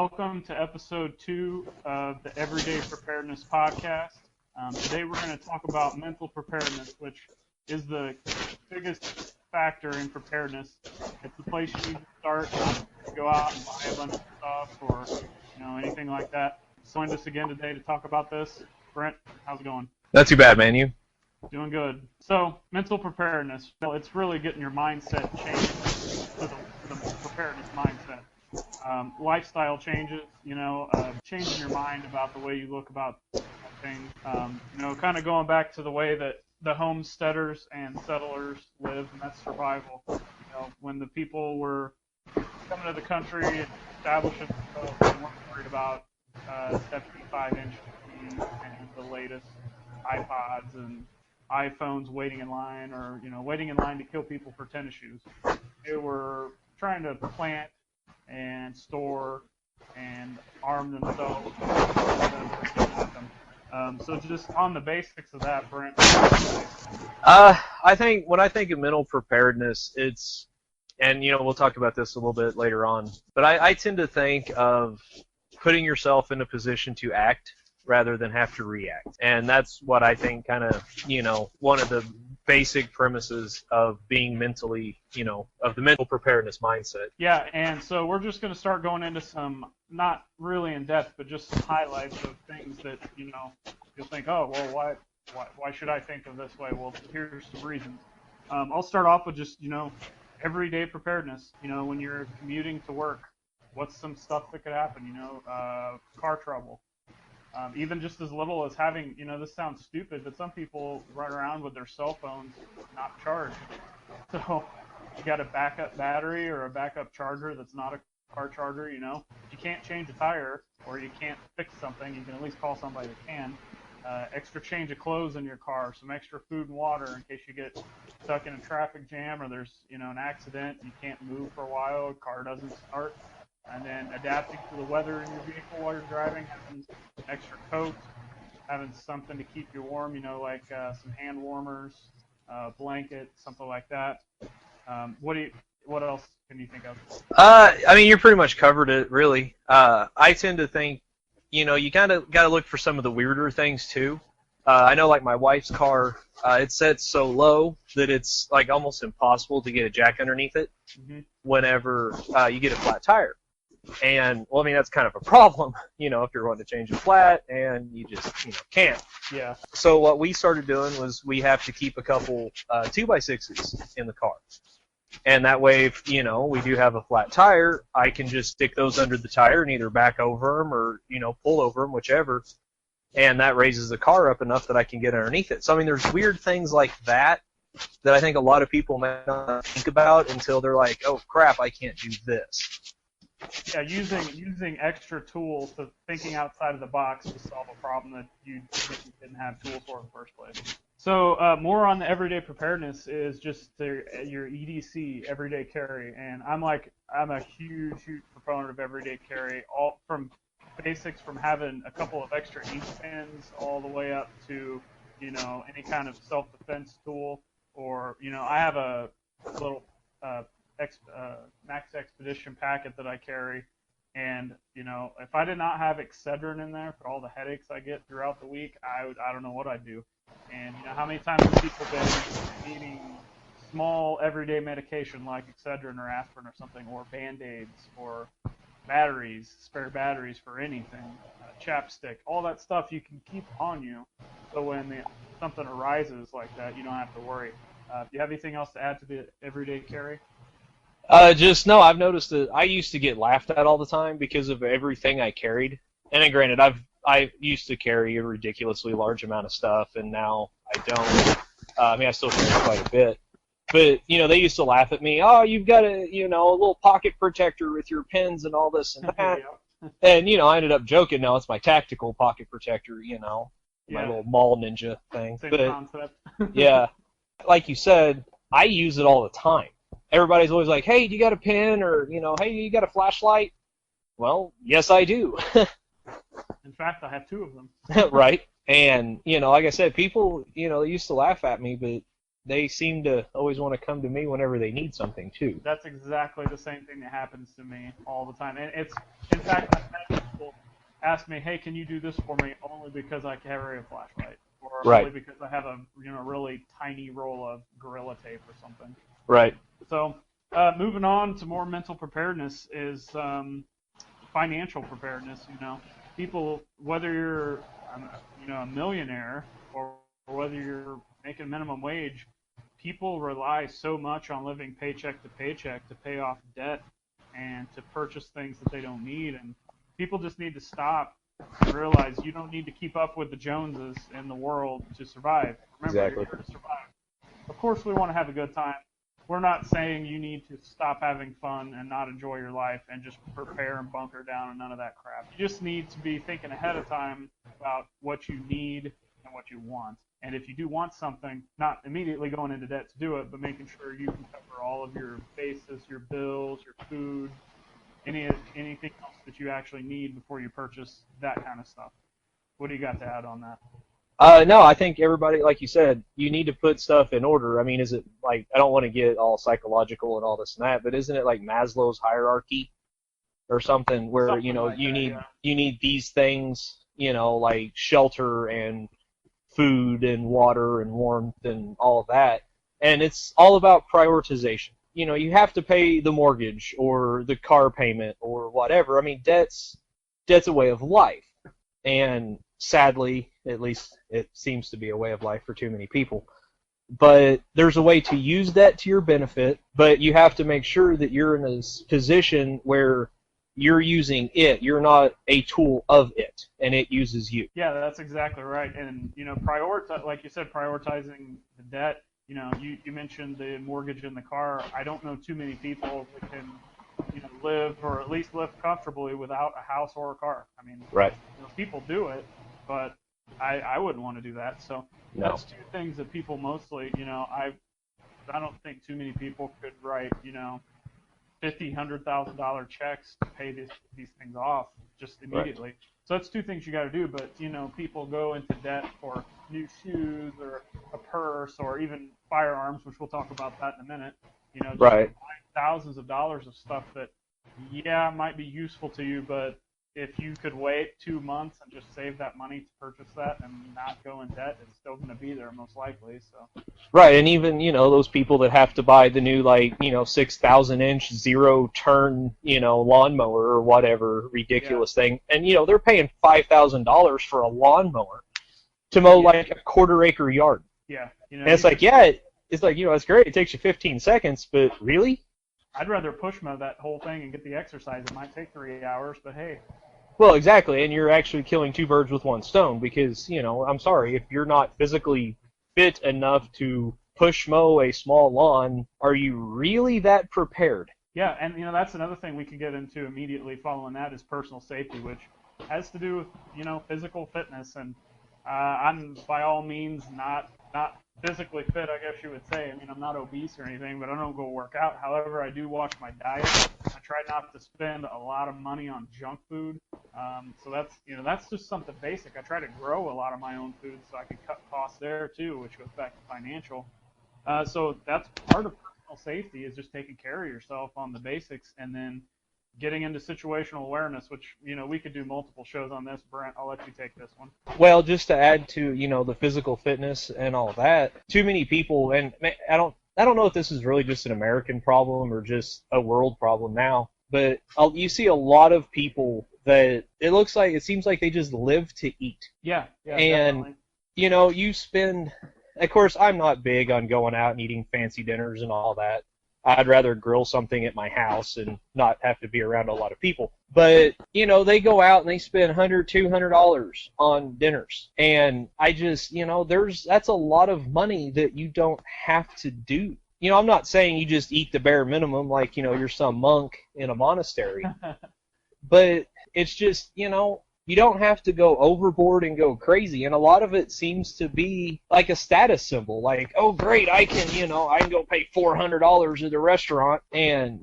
welcome to episode 2 of the Everyday Preparedness podcast. Today we're going to talk about mental preparedness, which is the biggest factor in preparedness. It's the place you need to start, not to go out and buy a bunch of stuff or anything like that. Joined us again today to talk about this. Brent, how's it going? Not too bad, man. You? Doing good. So, mental preparedness. Well, it's really getting your mindset changed to the preparedness mindset. Lifestyle changes, changing your mind about the way you look about things. Kind of going back to the way that the homesteaders and settlers lived, and that's survival. When the people were coming to the country and establishing themselves, they weren't worried about 75-inch TVs and the latest iPods and iPhones waiting in line, or waiting in line to kill people for tennis shoes. They were trying to plant and store and arm themselves. So just on the basics of that, Brent. I think when I think of mental preparedness, it's, and we'll talk about this a little bit later on, but I tend to think of putting yourself in a position to act rather than have to react. And that's what I think kind of, one of the basic premises of being mentally, of the mental preparedness mindset. Yeah, and so we're just going to start going into some, not really in depth, but just some highlights of things that, you'll think, oh, well, why should I think of this way? Well, here's some reasons. I'll start off with just, everyday preparedness. When you're commuting to work, what's some stuff that could happen? Car trouble. Even just as little as having, this sounds stupid, but some people run around with their cell phones not charged. So you got a backup battery or a backup charger that's not a car charger, If you can't change a tire or you can't fix something, you can at least call somebody that can. Extra change of clothes in your car, some extra food and water in case you get stuck in a traffic jam or there's, an accident, you can't move for a while, car doesn't start. And then adapting to the weather in your vehicle while you're driving, having an extra coat, having something to keep you warm, like some hand warmers, blanket, something like that. What else can you think of? You pretty much covered it, really. I tend to think, you kind of got to look for some of the weirder things too. I know, like my wife's car, it's set so low that it's like almost impossible to get a jack underneath it whenever you get a flat tire. And, well, that's kind of a problem, if you're wanting to change a flat and you just, can't. Yeah. So what we started doing was we have to keep a couple 2x6s in the car. And that way, if, we do have a flat tire, I can just stick those under the tire and either back over them or, pull over them, whichever. And that raises the car up enough that I can get underneath it. So, there's weird things like that I think a lot of people may not think about until they're like, oh, crap, I can't do this. Yeah, using extra tools, to thinking outside of the box to solve a problem that you didn't have tools for in the first place. So more on the everyday preparedness is just your EDC, everyday carry, and I'm a huge proponent of everyday carry, all from basics, from having a couple of extra ink pens all the way up to any kind of self-defense tool, or I have a little Max Expedition packet that I carry, and if I did not have Excedrin in there for all the headaches I get throughout the week, I don't know what I'd do. And how many times have people been needing small everyday medication like Excedrin or aspirin or something, or Band-Aids, or batteries, spare batteries for anything, chapstick, all that stuff you can keep on you, so when something arises like that, you don't have to worry. Do you have anything else to add to the everyday carry? No, I've noticed that I used to get laughed at all the time because of everything I carried. And then granted, I used to carry a ridiculously large amount of stuff, and now I don't. I still carry quite a bit. But, they used to laugh at me, oh, you've got a little pocket protector with your pens and all this and that. And, I ended up joking, no, it's my tactical pocket protector, my little mall ninja thing. Same concept. Yeah. Like you said, I use it all the time. Everybody's always like, hey, do you got a pen? Or, hey, you got a flashlight? Well, yes, I do. In fact, I have 2 of them. Right. And, like I said, people, they used to laugh at me, but they seem to always want to come to me whenever they need something too. That's exactly the same thing that happens to me all the time. And it's, in fact, I've had people ask me, hey, can you do this for me only because I carry a flashlight? Or Right. only because I have a really tiny roll of Gorilla Tape or something. Right. So moving on to more mental preparedness is financial preparedness. People, whether you're a millionaire or whether you're making minimum wage, people rely so much on living paycheck to paycheck to pay off debt and to purchase things that they don't need. And people just need to stop and realize you don't need to keep up with the Joneses in the world to survive. Remember, Exactly. you're here to survive. Of course, we want to have a good time. We're not saying you need to stop having fun and not enjoy your life and just prepare and bunker down and none of that crap. You just need to be thinking ahead of time about what you need and what you want. And if you do want something, not immediately going into debt to do it, but making sure you can cover all of your bases, your bills, your food, anything else that you actually need before you purchase that kind of stuff. What do you got to add on that? No, I think everybody, like you said, you need to put stuff in order. I mean, is it like, I don't want to get all psychological and all this and that, but isn't it like Maslow's hierarchy or something where, Something like you that, need yeah. you need these things, like shelter and food and water and warmth and all of that. And it's all about prioritization. You have to pay the mortgage or the car payment or whatever. I mean, debt's a way of life. And sadly, at least it seems to be a way of life for too many people. But there's a way to use that to your benefit, but you have to make sure that you're in a position where you're using it. You're not a tool of it, and it uses you. Yeah, that's exactly right. And, prioritize, like you said, prioritizing the debt. You mentioned the mortgage in the car. I don't know too many people that can, live or at least live comfortably without a house or a car. I mean, Right. People do it, but I wouldn't want to do that. So No. that's two things that people mostly, I don't think too many people could write, $50,000-$100,000 checks to pay these things off just immediately. Right. So that's two things you got to do. But people go into debt for new shoes or a purse or even firearms, which we'll talk about that in a minute. Just right. Thousands of dollars of stuff that might be useful to you, but if you could wait 2 months and just save that money to purchase that and not go in debt, it's still going to be there most likely. So. Right, and even those people that have to buy the new 6,000-inch zero-turn lawnmower or whatever ridiculous thing, and they're paying $5,000 for a lawnmower to mow like a quarter-acre yard. Yeah, and it's like it's great. It takes you 15 seconds, but really? I'd rather push mow that whole thing and get the exercise. It might take 3 hours, but hey. Well, exactly, and you're actually killing two birds with one stone because, I'm sorry, if you're not physically fit enough to push mow a small lawn, are you really that prepared? Yeah, and that's another thing we could get into immediately following that is personal safety, which has to do with, physical fitness. And I'm by all means not physically fit, I guess you would say. I mean, I'm not obese or anything, but I don't go work out. However, I do watch my diet. I try not to spend a lot of money on junk food. So that's just something basic. I try to grow a lot of my own food so I can cut costs there too, which goes back to financial. So that's part of personal safety is just taking care of yourself on the basics, and then getting into situational awareness, which, we could do multiple shows on this. Brent, I'll let you take this one. Well, just to add to, the physical fitness and all that, too many people, and I don't know if this is really just an American problem or just a world problem now, but you see a lot of people that it seems like they just live to eat. Yeah, and definitely. You spend, of course, I'm not big on going out and eating fancy dinners and all that. I'd rather grill something at my house and not have to be around a lot of people. But, they go out and they spend $100, $200 on dinners. And I just, that's a lot of money that you don't have to do. I'm not saying you just eat the bare minimum like, you're some monk in a monastery. But it's just, you don't have to go overboard and go crazy, and a lot of it seems to be like a status symbol, like, oh great, I can go pay $400 at the restaurant and,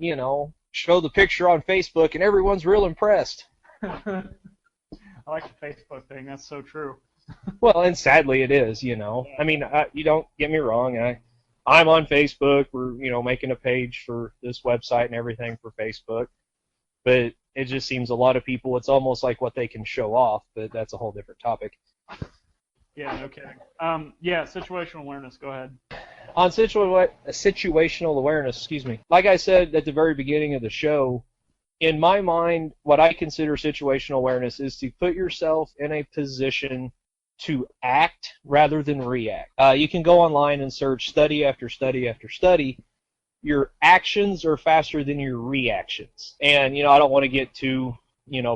show the picture on Facebook and everyone's real impressed. I like the Facebook thing, that's so true. Well, and sadly it is, I mean, you don't get me wrong, I'm on Facebook. We're, making a page for this website and everything for Facebook. But it just seems a lot of people, it's almost like what they can show off, but that's a whole different topic. Yeah, no kidding. Yeah, situational awareness, go ahead. On situational awareness, excuse me, like I said at the very beginning of the show, in my mind, what I consider situational awareness is to put yourself in a position to act rather than react. You can go online and search study after study after study. Your actions are faster than your reactions. And, I don't want to get too,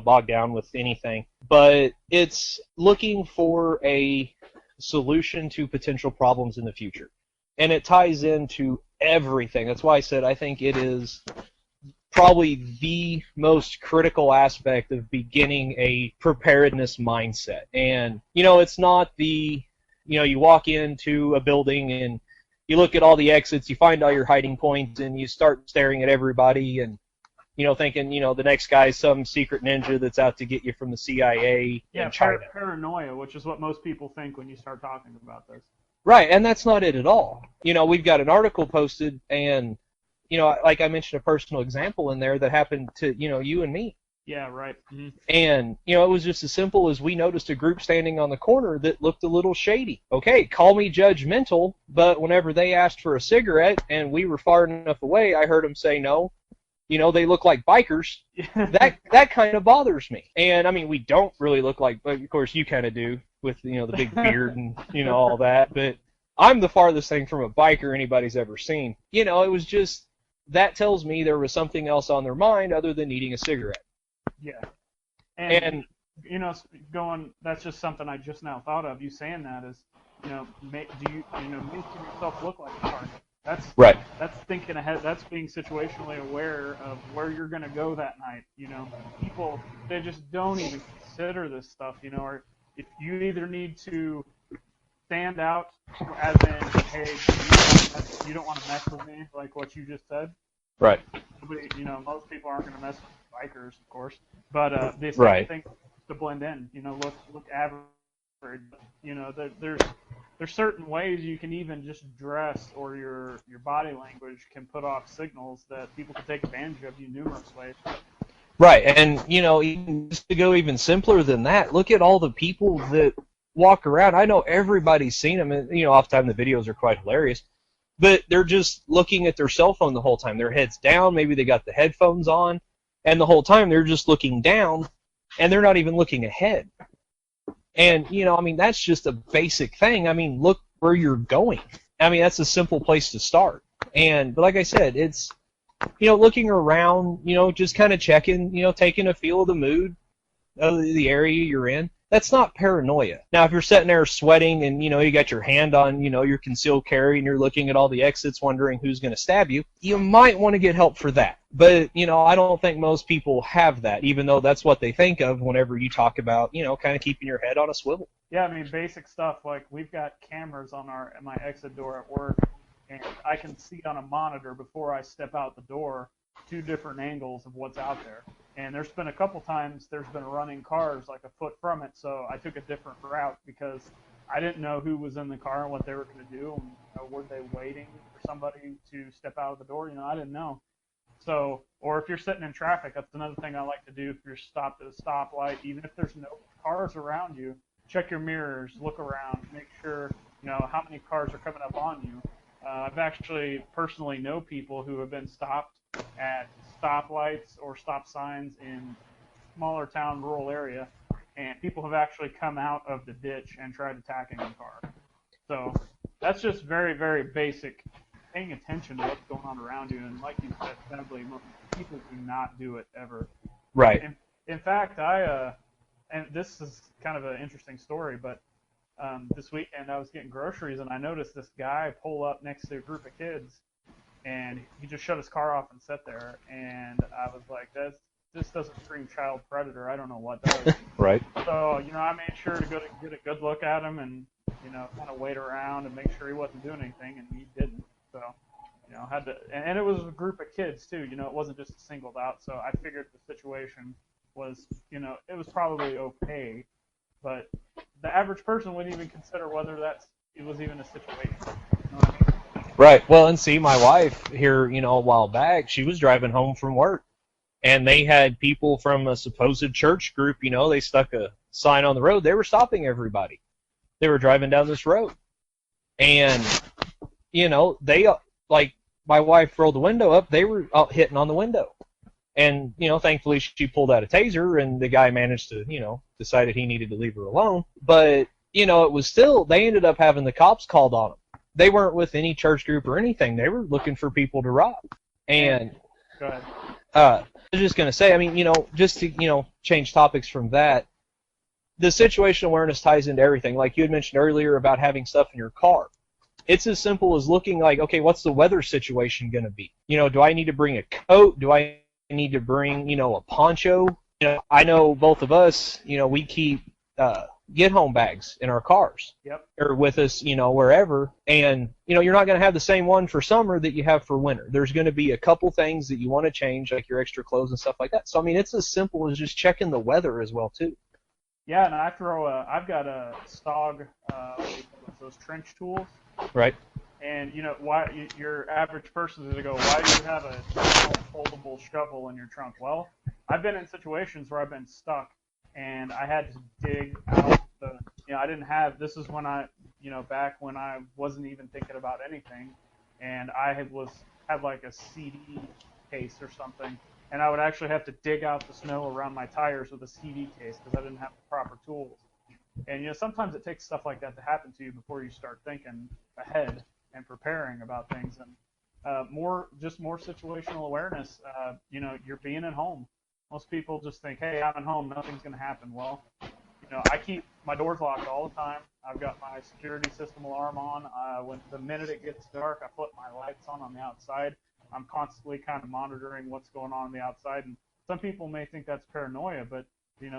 bogged down with anything, but it's looking for a solution to potential problems in the future. And it ties into everything. That's why I said I think it is probably the most critical aspect of beginning a preparedness mindset. And, it's not the, you walk into a building and you look at all the exits, you find all your hiding points, and you start staring at everybody and, thinking, the next guy's some secret ninja that's out to get you from the CIA in China. Paranoia, which is what most people think when you start talking about this. Right, and that's not it at all. We've got an article posted, and like I mentioned, a personal example in there that happened to, you and me. Yeah, right. Mm-hmm. And, it was just as simple as we noticed a group standing on the corner that looked a little shady. Okay, call me judgmental, but whenever they asked for a cigarette and we were far enough away, I heard them say no. They look like bikers. That kind of bothers me. And, I mean, we don't really look like, of course, you kind of do with, the big beard and, all that. But I'm the farthest thing from a biker anybody's ever seen. It was just, that tells me there was something else on their mind other than needing a cigarette. Yeah. And that's just something I just now thought of. You saying that is, making yourself look like a target. That's right. That's thinking ahead. That's being situationally aware of where you're going to go that night. People, they just don't even consider this stuff. Or if you either need to stand out, as in, hey, you don't want to mess with me, like what you just said. Right. Nobody, most people aren't going to mess with bikers, of course. But they think to blend in. Look average. There's certain ways you can even just dress, or your body language can put off signals that people can take advantage of you numerous ways. Right, and even just to go even simpler than that, look at all the people that walk around. I know everybody's seen them, and oftentimes the videos are quite hilarious, but they're just looking at their cell phone the whole time. Their head's down, maybe they got the headphones on, and the whole time they're just looking down, and they're not even looking ahead. And, that's just a basic thing. Look where you're going. That's a simple place to start. But like I said, it's, looking around, just kind of checking, taking a feel of the mood of the area you're in. That's not paranoia. Now, if you're sitting there sweating and, you got your hand on, your concealed carry and you're looking at all the exits wondering who's going to stab you, you might want to get help for that. But, I don't think most people have that, even though that's what they think of whenever you talk about, kind of keeping your head on a swivel. Yeah, basic stuff like we've got cameras on my exit door at work, and I can see on a monitor before I step out the door 2 different angles of what's out there. And there's been a couple times there's been running cars like a foot from it, so I took a different route because I didn't know who was in the car and what they were going to do. And, were they waiting for somebody to step out of the door? I didn't know. So, or if you're sitting in traffic, that's another thing I like to do. If you're stopped at a stoplight, even if there's no cars around you, check your mirrors, look around, make sure how many cars are coming up on you. I've actually personally know people who have been stopped at stoplights or stop signs in smaller town, rural area, and people have actually come out of the ditch and tried attacking the car. So that's just very, very basic, paying attention to what's going on around you. And like you said, sadly, people do not do it ever. Right. In fact, and this is kind of an interesting story, but this weekend I was getting groceries and I noticed this guy pull up next to a group of kids, and he just shut his car off and sat there, and I was like, this doesn't scream child predator. I don't know what does. Right. So, I made sure to go to get a good look at him and, kind of wait around and make sure he wasn't doing anything, and he didn't. So, had to, and it was a group of kids too, it wasn't just singled out. So I figured the situation was, it was probably okay, but the average person wouldn't even consider whether it was even a situation. You know what I mean? Right. Well, and see, my wife here, a while back, she was driving home from work, and they had people from a supposed church group, they stuck a sign on the road. They were stopping everybody. They were driving down this road. And, they, like, my wife rolled the window up, they were hitting on the window. And, thankfully she pulled out a taser, and the guy managed to, decided he needed to leave her alone. But, it was still, they ended up having the cops called on them. They weren't with any church group or anything. They were looking for people to rob. And Go ahead. I was just going to say, I mean, just to, change topics from that, the situational awareness ties into everything. Like you had mentioned earlier about having stuff in your car. It's as simple as looking like, okay, what's the weather situation going to be? Do I need to bring a coat? Do I need to bring, a poncho? I know both of us, we keep get-home bags in our cars. Yep. Or with us, wherever. And, you're not going to have the same one for summer that you have for winter. There's going to be a couple things that you want to change, like your extra clothes and stuff like that. So, I mean, it's as simple as just checking the weather as well, too. Yeah, and I've got a STOG, those trench tools. Right. And, why your average person is going to go, why do you have a foldable shovel in your trunk? Well, I've been in situations where I've been stuck, and I had to dig out I didn't have, this is when back when I wasn't even thinking about anything, and I had like a CD case or something, and I would actually have to dig out the snow around my tires with a CD case because I didn't have the proper tools. And, sometimes it takes stuff like that to happen to you before you start thinking ahead and preparing about things. And more situational awareness. You're being at home. Most people just think, hey, I'm at home, nothing's going to happen. Well, I keep my doors locked all the time. I've got my security system alarm on. When the minute it gets dark, I put my lights on the outside. I'm constantly kind of monitoring what's going on the outside. And some people may think that's paranoia, but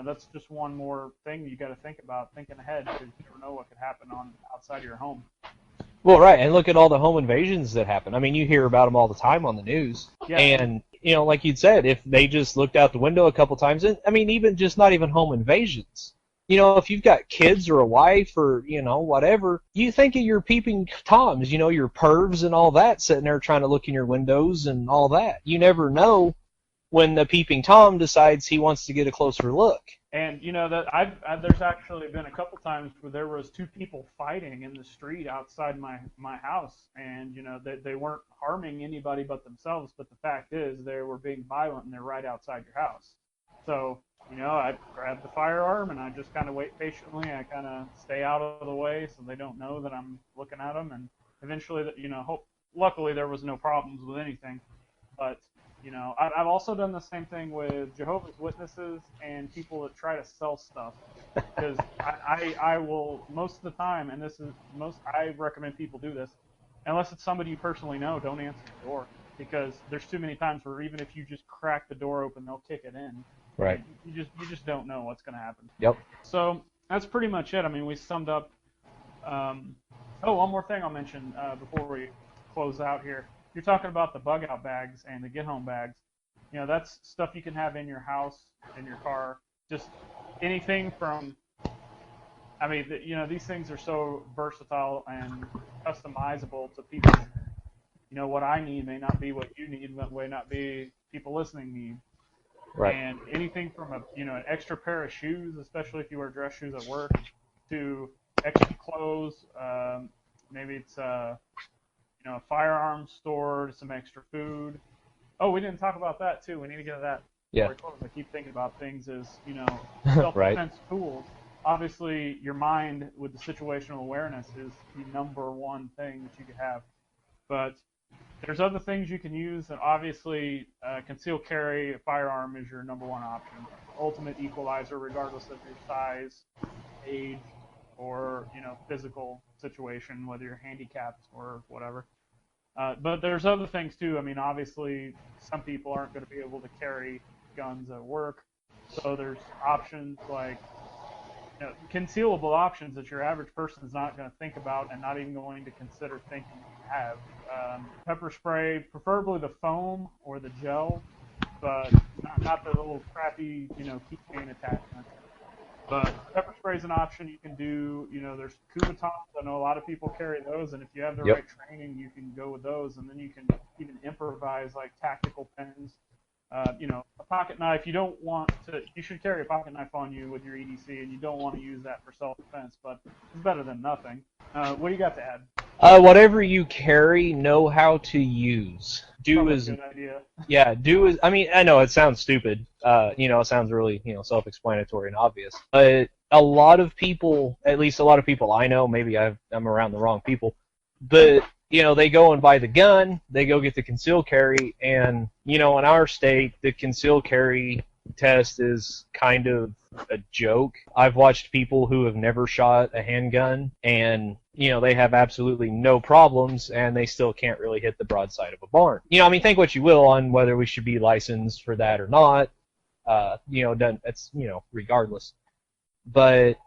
that's just one more thing you got to think about, thinking ahead, because you never know what could happen on outside of your home. Well, right, and look at all the home invasions that happen. I mean, you hear about them all the time on the news. Yeah. And, like you'd said, if they just looked out the window a couple times, and, I mean, even just not even home invasions. If you've got kids or a wife or, whatever, you think of your peeping Toms, your pervs and all that sitting there trying to look in your windows and all that. You never know when the peeping Tom decides he wants to get a closer look. And that there's actually been a couple times where there was two people fighting in the street outside my house, and they weren't harming anybody but themselves. But the fact is, they were being violent, and they're right outside your house. So I grab the firearm and I just kind of wait patiently. I kind of stay out of the way so they don't know that I'm looking at them. And eventually, luckily there was no problems with anything, but. I've also done the same thing with Jehovah's Witnesses and people that try to sell stuff. Because I will, most of the time, and I recommend people do this, unless it's somebody you personally know, don't answer the door. Because there's too many times where even if you just crack the door open, they'll kick it in. Right. You just don't know what's going to happen. Yep. So that's pretty much it. I mean, we summed up. One more thing I'll mention before we close out here. You're talking about the bug-out bags and the get-home bags. That's stuff you can have in your house, in your car, just anything from. I mean, these things are so versatile and customizable to people. What I need may not be what you need, but may not be people listening need. Right. And anything from an extra pair of shoes, especially if you wear dress shoes at work, to extra clothes. Maybe it's a firearms store, some extra food. Oh, we didn't talk about that too. We need to get to that. Yeah. I keep thinking about things as self-defense Right. tools. Obviously, your mind with the situational awareness is the number one thing that you could have. But there's other things you can use, and obviously, concealed carry, a firearm is your number one option. Ultimate equalizer, regardless of your size, age, or physical situation, whether you're handicapped or whatever. But there's other things too. I mean, obviously, some people aren't going to be able to carry guns at work, so there's options like concealable options that your average person is not going to think about and not even going to consider thinking to have. Pepper spray, preferably the foam or the gel, but not the little crappy keychain attachment. But pepper spray is an option. You can do, there's Kubatons. I know a lot of people carry those, and if you have the Yep. right training, you can go with those, and then you can even improvise like tactical pens. A pocket knife. You should carry a pocket knife on you with your EDC, and you don't want to use that for self-defense, but it's better than nothing. What do you got to add? Whatever you carry, know how to use. Probably a good idea. I mean, I know it sounds stupid. It sounds really, self-explanatory and obvious. But a lot of people, at least a lot of people I know, maybe I'm around the wrong people, but they go and buy the gun, they go get the concealed carry, and in our state, the concealed carry test is kind of a joke. I've watched people who have never shot a handgun, and they have absolutely no problems, and they still can't really hit the broadside of a barn. Think what you will on whether we should be licensed for that or not. It's regardless. But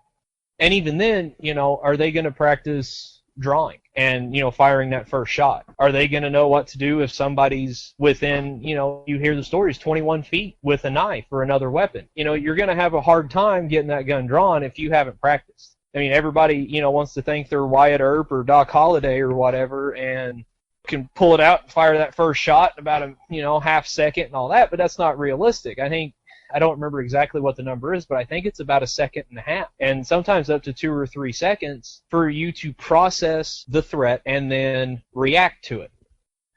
and even then, are they going to practice drawing and firing that first shot? Are they going to know what to do if somebody's within, you hear the stories, 21 feet with a knife or another weapon? You're going to have a hard time getting that gun drawn if you haven't practiced. I mean, everybody wants to think they're Wyatt Earp or Doc Holliday or whatever and can pull it out and fire that first shot in about a half second and all that, but that's not realistic. I don't remember exactly what the number is, but I think it's about a second and a half, and sometimes up to 2 or 3 seconds for you to process the threat and then react to it.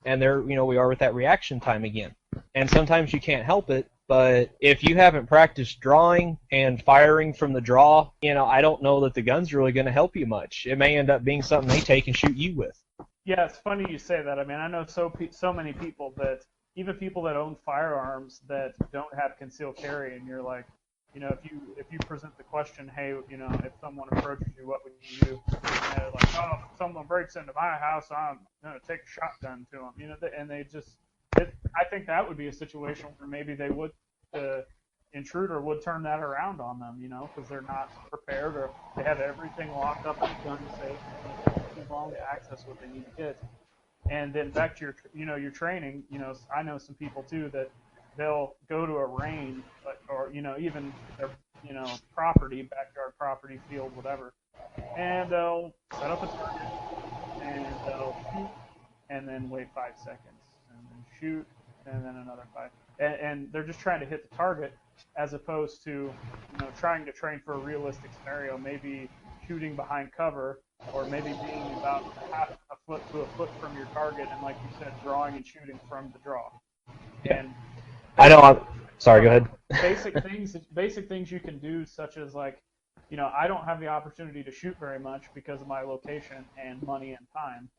And there, we are with that reaction time again. And sometimes you can't help it, but if you haven't practiced drawing and firing from the draw, I don't know that the gun's really going to help you much. It may end up being something they take and shoot you with. Yeah, it's funny you say that. I mean, I know so many people that, even people that own firearms that don't have concealed carry, and you're like, if you present the question, hey, if someone approaches you, what would you do? And they're like, oh, if someone breaks into my house, I'm gonna take a shotgun to them. And they just, I think that would be a situation where maybe they would, the intruder would turn that around on them, because they're not prepared, or they have everything locked up in a gun safe, and it takes too long to access what they need to get. And then back to your training, I know some people too that they'll go to a range, or even their property, backyard property, field, whatever, and they'll set up a target, and they'll shoot, and then wait 5 seconds, and then shoot, and then another 5, and they're just trying to hit the target, as opposed to trying to train for a realistic scenario, maybe shooting behind cover, or maybe being about half a foot to a foot from your target, and like you said, drawing and shooting from the draw. And I know. Sorry, go ahead. Basic things you can do, such as like, I don't have the opportunity to shoot very much because of my location and money and time.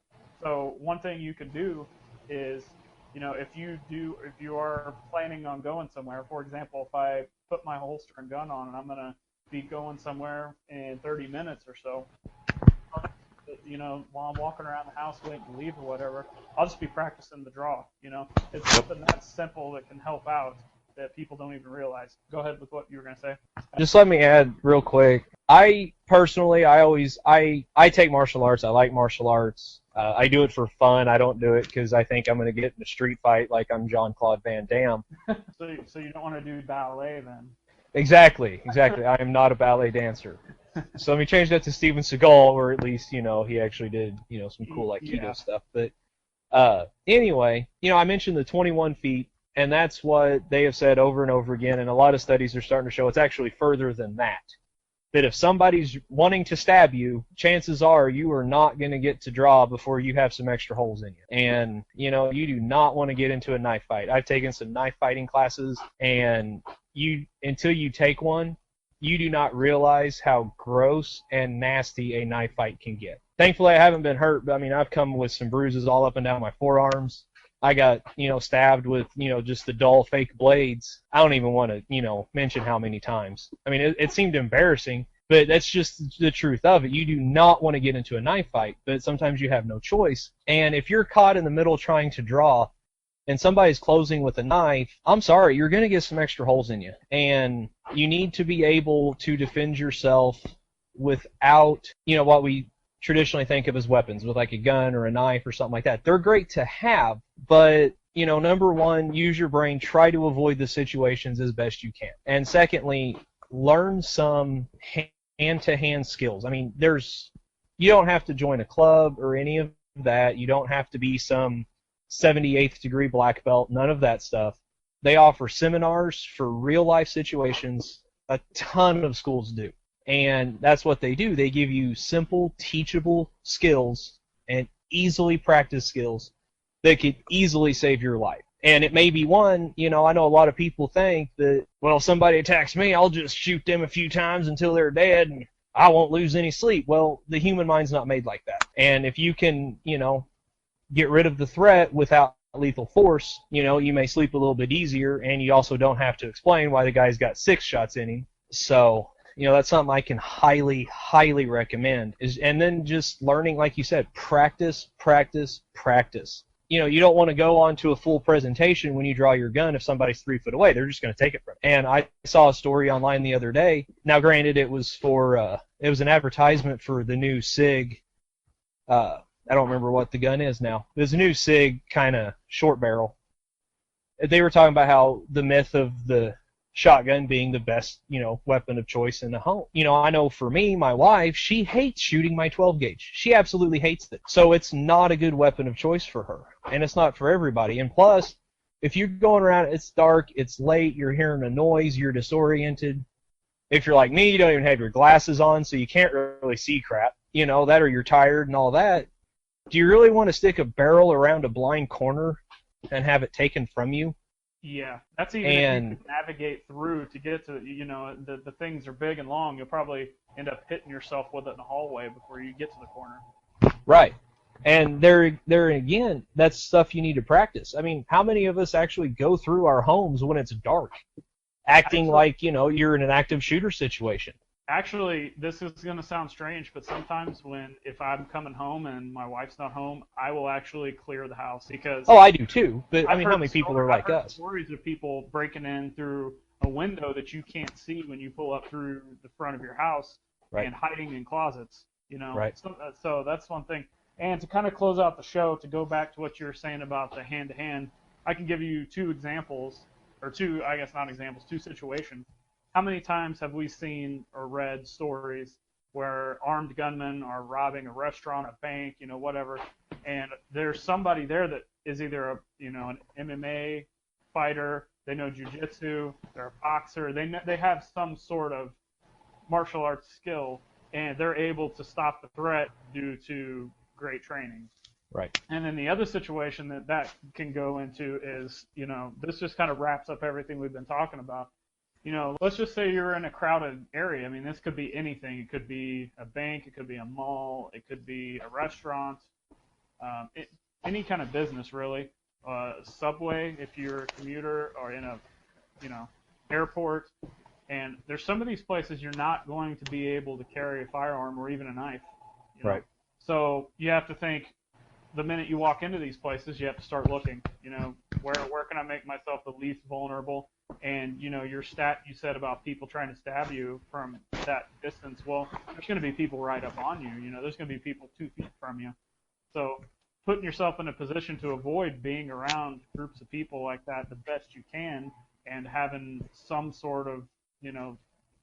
So one thing you could do is, if you are planning on going somewhere, for example, if I put my holster and gun on and I'm gonna be going somewhere in 30 minutes or so, while I'm walking around the house waiting to leave or whatever, I'll just be practicing the draw. It's something that's simple that can help out that people don't even realize. Go ahead with what you were going to say. Just let me add real quick. I personally, I take martial arts. I like martial arts. I do it for fun. I don't do it because I think I'm going to get in a street fight like I'm Jean-Claude Van Damme. So you don't want to do ballet then? Exactly. I am not a ballet dancer. So let me change that to Steven Seagal, or at least, he actually did, some cool Aikido stuff. But anyway, I mentioned the 21 feet, and that's what they have said over and over again, and a lot of studies are starting to show it's actually further than that. That if somebody's wanting to stab you, chances are you are not going to get to draw before you have some extra holes in you. And, you do not want to get into a knife fight. I've taken some knife fighting classes, and until you take one, you do not realize how gross and nasty a knife fight can get. Thankfully, I haven't been hurt, but I've come with some bruises all up and down my forearms. I got, stabbed with, just the dull fake blades. I don't even want to, mention how many times. It seemed embarrassing, but that's just the truth of it. You do not want to get into a knife fight, but sometimes you have no choice. And if you're caught in the middle trying to draw, and somebody's closing with a knife, I'm sorry, you're going to get some extra holes in you. And you need to be able to defend yourself without, what we traditionally think of as weapons, with like a gun or a knife or something like that. They're great to have, but, number one, use your brain, try to avoid the situations as best you can. And secondly, learn some hand-to-hand skills. I mean, you don't have to join a club or any of that. You don't have to be some 78th degree black belt, none of that stuff. They offer seminars for real life situations. A ton of schools do. And that's what they do. They give you simple, teachable skills and easily practiced skills that could easily save your life. And it may be one, I know a lot of people think that, well, if somebody attacks me, I'll just shoot them a few times until they're dead and I won't lose any sleep. Well, the human mind's not made like that. And if you can, get rid of the threat without lethal force, you may sleep a little bit easier, and you also don't have to explain why the guy's got 6 shots in him. So, that's something I can highly, highly recommend. And then just learning, like you said, practice, practice, practice. You don't want to go on to a full presentation when you draw your gun if somebody's 3 foot away. They're just going to take it from you. And I saw a story online the other day. Now, granted, it was an advertisement for the new SIG. I don't remember what the gun is now. There's a new SIG kind of short barrel. They were talking about how the myth of the shotgun being the best, weapon of choice in the home. I know for me, my wife, she hates shooting my 12 gauge. She absolutely hates it. So it's not a good weapon of choice for her. And it's not for everybody. And plus, if you're going around, it's dark, it's late, you're hearing a noise, you're disoriented. If you're like me, you don't even have your glasses on, so you can't really see crap. That, or you're tired and all that. Do you really want to stick a barrel around a blind corner and have it taken from you? Yeah, that's even if you can navigate through to get to, the things are big and long. You'll probably end up hitting yourself with it in the hallway before you get to the corner. Right. And there again, that's stuff you need to practice. I mean, how many of us actually go through our homes when it's dark, acting like, you're in an active shooter situation? Actually, this is going to sound strange, but sometimes if I'm coming home and my wife's not home, I will actually clear the house because... Oh, I do too, but how many people are like us? I've heard stories of people breaking in through a window that you can't see when you pull up through the front of your house, right, and hiding in closets, Right. So that's one thing. And to kind of close out the show, to go back to what you were saying about the hand-to-hand, I can give you 2 examples, or 2, I guess not examples, 2 situations. How many times have we seen or read stories where armed gunmen are robbing a restaurant, a bank, whatever, and there's somebody there that is either an MMA fighter, they know jiu-jitsu, they're a boxer, they have some sort of martial arts skill, and they're able to stop the threat due to great training. Right. And then the other situation that can go into is, this just kind of wraps up everything we've been talking about. Let's just say you're in a crowded area. I mean, this could be anything. It could be a bank. It could be a mall. It could be a restaurant. Any kind of business, really. Subway, if you're a commuter, or in a, airport. And there's some of these places you're not going to be able to carry a firearm or even a knife. Right. So you have to think, the minute you walk into these places, you have to start looking, where can I make myself the least vulnerable? And, your stat you said about people trying to stab you from that distance, well, there's going to be people right up on you. There's going to be people 2 feet from you. So putting yourself in a position to avoid being around groups of people like that the best you can, and having some sort of,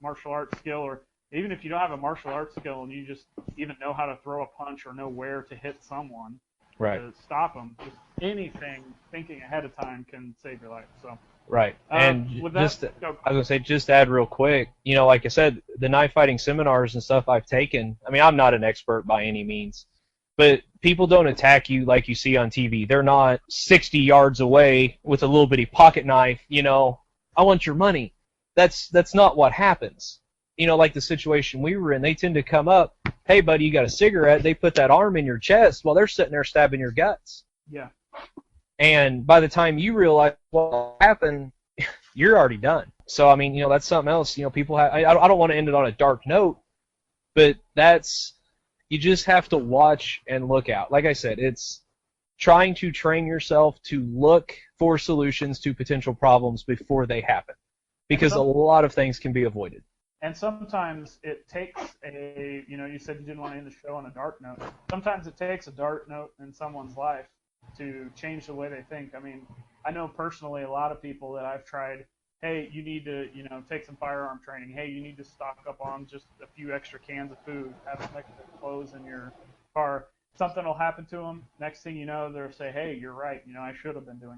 martial arts skill, or even if you don't have a martial arts skill and you just even know how to throw a punch or know where to hit someone, right, to stop them, just anything, thinking ahead of time can save your life. So. Right. And with that, I was going to say, just add real quick, like I said, the knife fighting seminars and stuff I've taken, I mean, I'm not an expert by any means, but people don't attack you like you see on TV. They're not 60 yards away with a little bitty pocket knife, I want your money. That's not what happens. Like the situation we were in, they tend to come up, hey, buddy, you got a cigarette? They put that arm in your chest while they're sitting there stabbing your guts. Yeah. And by the time you realize what happened, you're already done. So, I mean, that's something else. People have, I don't want to end it on a dark note, but you just have to watch and look out. Like I said, it's trying to train yourself to look for solutions to potential problems before they happen, because a lot of things can be avoided. And sometimes it takes you said you didn't want to end the show on a dark note. Sometimes it takes a dark note in someone's life to change the way they think. I mean, I know personally a lot of people that I've tried hey, you need to, take some firearm training. Hey, you need to stock up on just a few extra cans of food, have some extra clothes in your car. Something will happen to them. Next thing you know, they'll say, hey, you're right. I should have been doing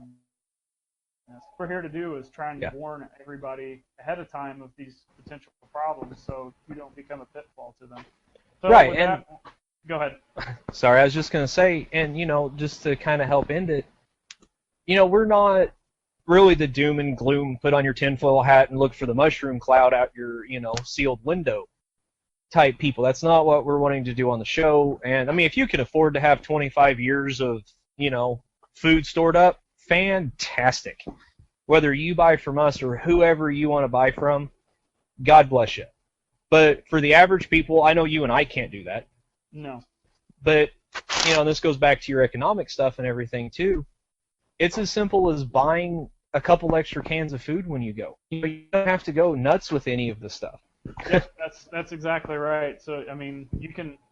this. What we're here to do is try and warn everybody ahead of time of these potential problems so you don't become a pitfall to them. So right, with and that, go ahead. sorry, I was just going to say, and, just to kind of help end it, we're not really the doom and gloom, put on your tinfoil hat and look for the mushroom cloud out your, sealed window type people. That's not what we're wanting to do on the show. And, I mean, if you can afford to have 25 years of, food stored up, fantastic. Whether you buy from us or whoever you want to buy from, God bless you. But for the average people, I know you and I can't do that. No. But, and this goes back to your economic stuff and everything, too. It's as simple as buying a couple extra cans of food when you go. You don't have to go nuts with any of the stuff. Yep, that's exactly right. So, I mean,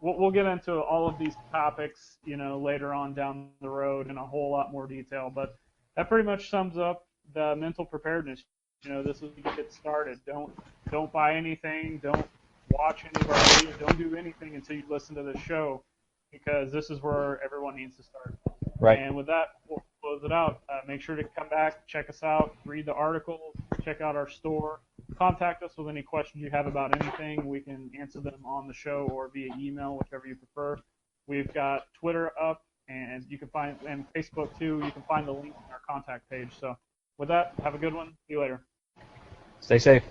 we'll get into all of these topics, later on down the road in a whole lot more detail. But that pretty much sums up the mental preparedness. This is to get started. Don't buy anything. Don't watch any of our videos. Don't do anything until you listen to the show, because this is where everyone needs to start. Right. And with that, we'll close it out. Make sure to come back, check us out, read the articles, check out our store. Contact us with any questions you have about anything. We can answer them on the show or via email, whichever you prefer. We've got Twitter up, and you can find, and Facebook too. You can find the link in our contact page. So with that, have a good one. See you later. Stay safe.